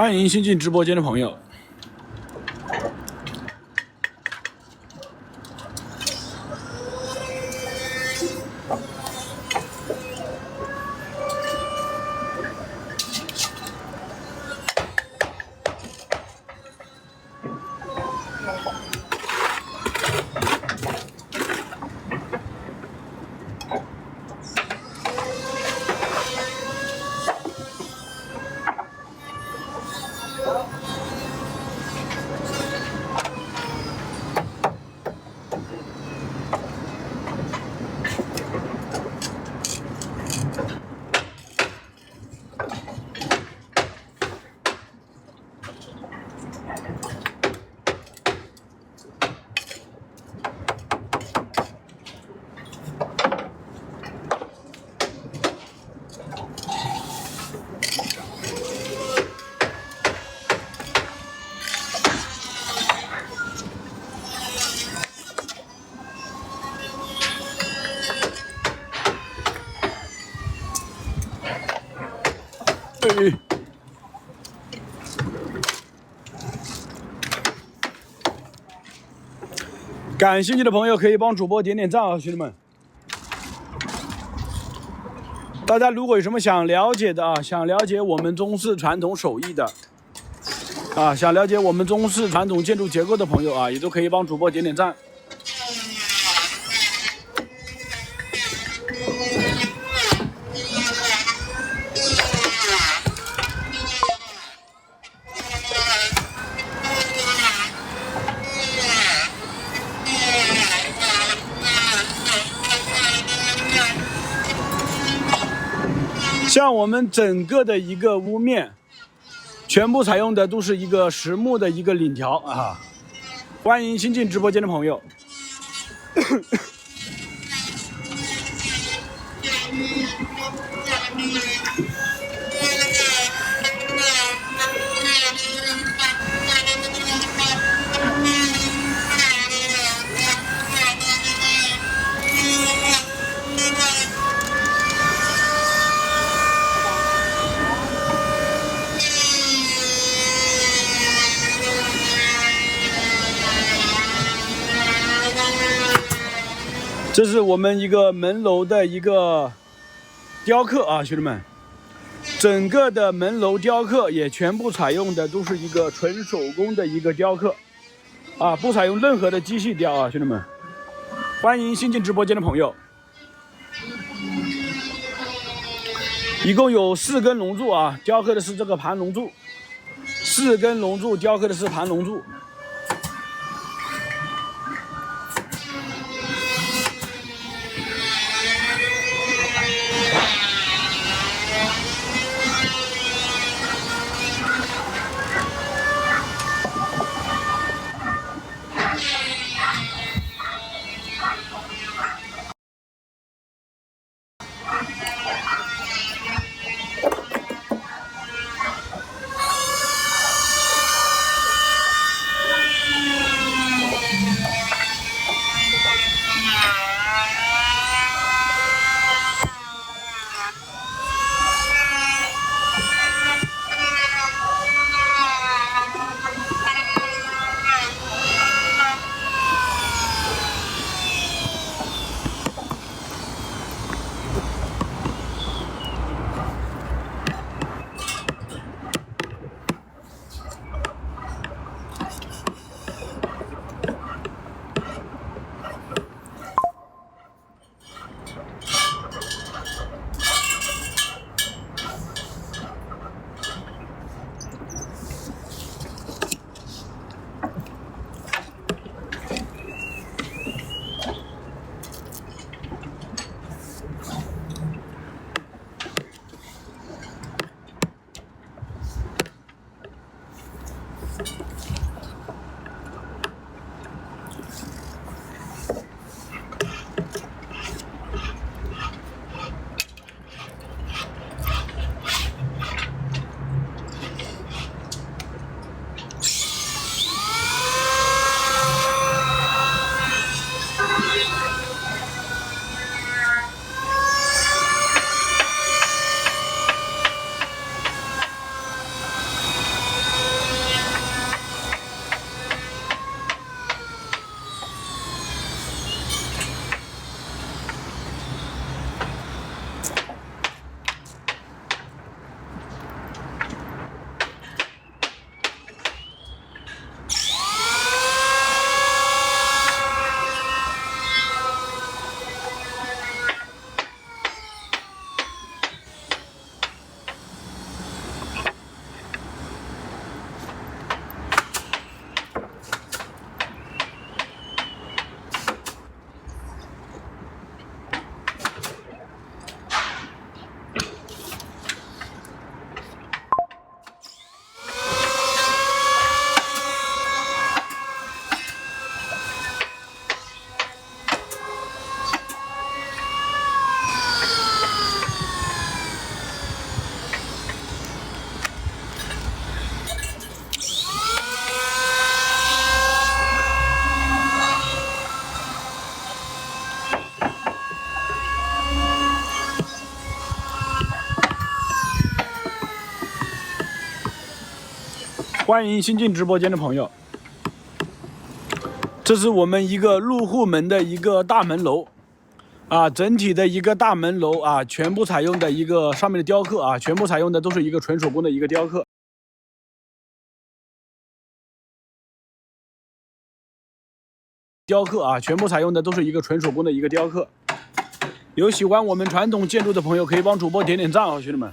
欢迎新进直播间的朋友。感兴趣的朋友可以帮主播点点赞啊，兄弟们！大家如果有什么想了解的啊，想了解我们中式传统手艺的啊，想了解我们中式传统建筑结构的朋友啊，也都可以帮主播点点赞。像我们整个的一个屋面，全部采用的都是一个实木的一个檩条啊！欢迎新进直播间的朋友。这是我们一个门楼的一个雕刻啊，兄弟们，整个的门楼雕刻也全部采用的都是一个纯手工的一个雕刻啊，不采用任何的机器雕啊，兄弟们，欢迎新进直播间的朋友。一共有4根龙柱啊，雕刻的是这个盘龙柱，4根龙柱雕刻的是盘龙柱。欢迎新进直播间的朋友。这是我们一个入户门的一个大门楼，啊，整体的一个大门楼啊，全部采用的一个上面的雕刻啊，全部采用的都是一个纯手工的一个雕刻。全部采用的都是一个纯手工的一个雕刻。有喜欢我们传统建筑的朋友，可以帮主播点点赞啊，兄弟们。